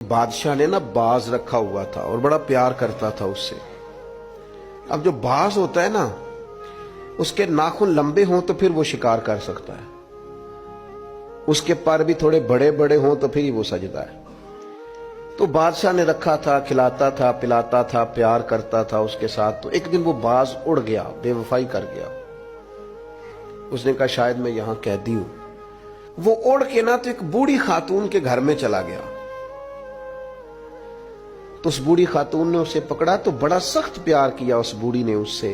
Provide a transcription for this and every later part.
बादशाह ने ना बाज रखा हुआ था और बड़ा प्यार करता था उससे। अब जो बाज होता है ना, उसके नाखून लंबे हों तो फिर वो शिकार कर सकता है, उसके पर भी थोड़े बड़े बड़े हों तो फिर ही वो सजदा है। तो बादशाह ने रखा था, खिलाता था, पिलाता था, प्यार करता था उसके साथ। तो एक दिन वो बाज उड़ गया, बेवफाई कर गया। उसने कहा शायद मैं यहां कैदी हूं। वो उड़ के ना तो एक बूढ़ी खातून के घर में चला गया। तो उस बूढ़ी खातून ने उसे पकड़ा तो बड़ा सख्त प्यार किया उस बूढ़ी ने उससे,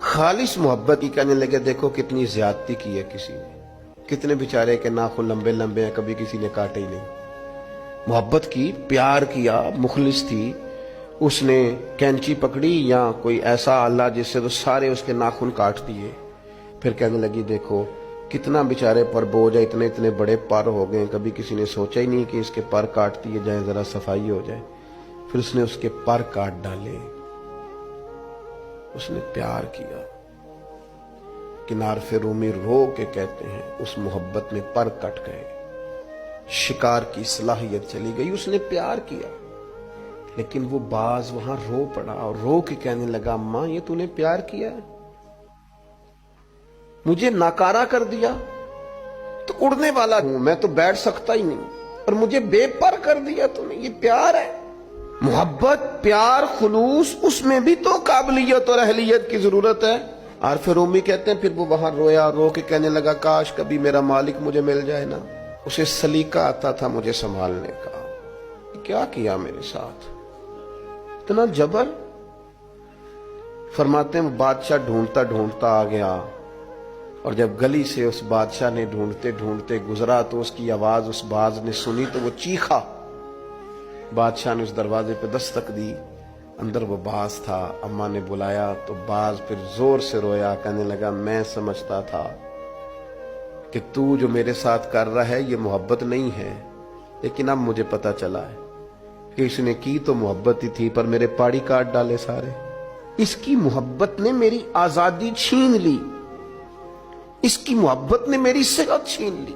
खालिस मोहब्बत की। कहने लगे देखो कितनी ज्यादती की है किसी ने, कितने बेचारे के नाखून लंबे लंबे हैं, कभी किसी ने काटे ही नहीं। मोहब्बत की, प्यार किया, मुखलिस थी। उसने कैंची पकड़ी या कोई ऐसा आला जिससे तो सारे उसके नाखून काट दिए। फिर कहने लगी देखो कितना बेचारे पर बोझ है, इतने इतने बड़े पर हो गए, कभी किसी ने सोचा ही नहीं कि इसके पर काट दिए जाए, जरा सफाई हो जाए। फिर उसने उसके पर काट डाले, उसने प्यार किया। किनार रूमी रो के कहते हैं उस मोहब्बत में पर कट गए, शिकार की सलाहियत चली गई। उसने प्यार किया, लेकिन वो बाज वहां रो पड़ा और रो के कहने लगा अम्मा ये तूने प्यार किया है, मुझे नाकारा कर दिया। तो उड़ने वाला हूं मैं, तो बैठ सकता ही नहीं, और मुझे बेपर कर दिया तूने। ये प्यार है? मोहब्बत, प्यार, खुलूस, उसमें भी तो काबिलियत और अहलियत की जरूरत है। और फिर रूमी कहते हैं फिर वो वहां रोया, रो के कहने लगा काश कभी मेरा मालिक मुझे मिल जाए ना, उसे सलीका आता था मुझे संभालने का। क्या किया मेरे साथ, इतना जबर। फरमाते हैं बादशाह ढूंढता ढूंढता आ गया, और जब गली से उस बादशाह ने ढूंढते ढूंढते गुजरा तो उसकी आवाज उस बाज ने सुनी तो वो चीखा। बादशाह ने उस दरवाजे पे दस्तक दी, अंदर वो बाज था। अम्मा ने बुलाया तो बाज फिर जोर से रोया, कहने लगा मैं समझता था कि तू जो मेरे साथ कर रहा है ये मोहब्बत नहीं है, लेकिन अब मुझे पता चला है कि इसने की तो मोहब्बत ही थी, पर मेरे पाड़ी काट डाले सारे। इसकी मोहब्बत ने मेरी आजादी छीन ली, इसकी मोहब्बत ने मेरी सेहत छीन ली।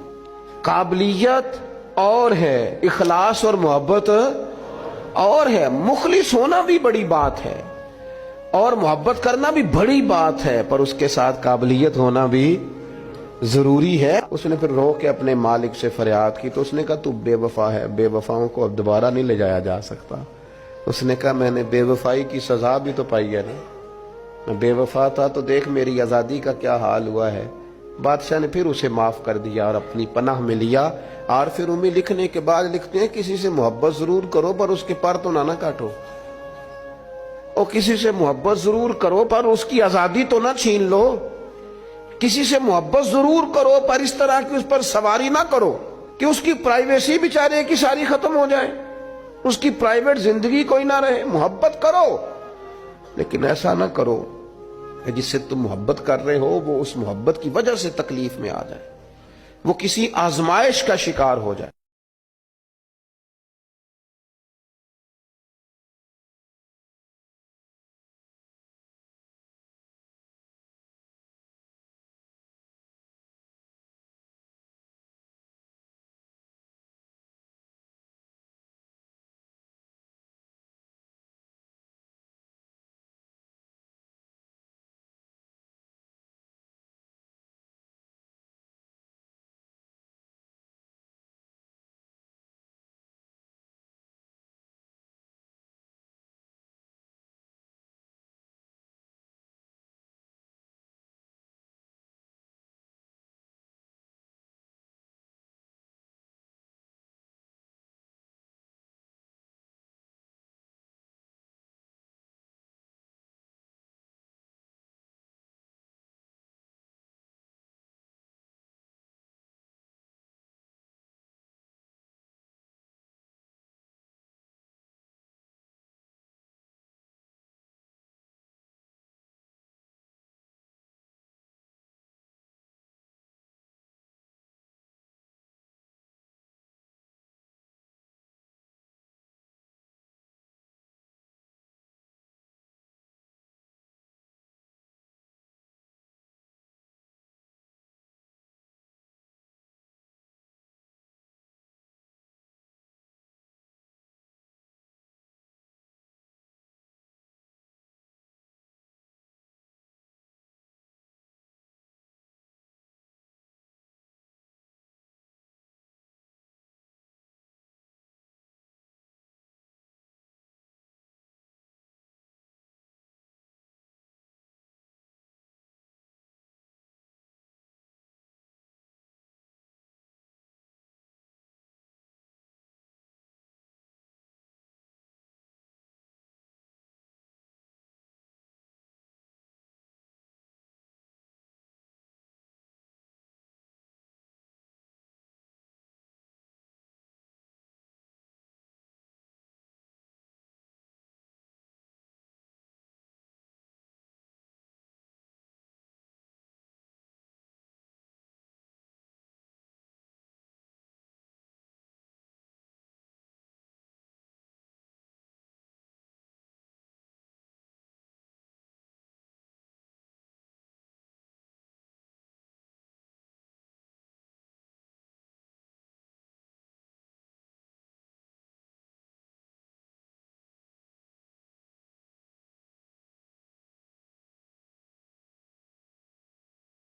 काबिलियत और है, इखलास और मोहब्बत और है। मुखलिस होना भी बड़ी बात है और मोहब्बत करना भी बड़ी बात है, पर उसके साथ काबिलियत होना भी जरूरी है। उसने फिर रो के अपने मालिक से फरियाद की। तो उसने कहा तू बेवफा है, बेवफाओं को अब दोबारा नहीं ले जाया जा सकता। उसने कहा मैंने बेवफाई की सजा भी तो पाई है ना, मैं बेवफा था तो देख मेरी आजादी का क्या हाल हुआ है। बादशाह ने फिर उसे माफ कर दिया और अपनी पनाह में लिया। और फिर उम्मीद लिखने के बाद लिखते हैं किसी से मोहब्बत जरूर करो पर उसके पर तो ना काटो, और किसी से मोहब्बत जरूर करो पर उसकी आजादी तो ना छीन लो। किसी से मोहब्बत जरूर करो पर इस तरह की उस पर सवारी ना करो कि उसकी प्राइवेसी बेचारे की सारी खत्म हो जाए, उसकी प्राइवेट जिंदगी कोई ना रहे। मोहब्बत करो, लेकिन ऐसा ना करो कि जिससे तुम मोहब्बत कर रहे हो वो उस मोहब्बत की वजह से तकलीफ में आ जाए, वो किसी आजमाइश का शिकार हो जाए।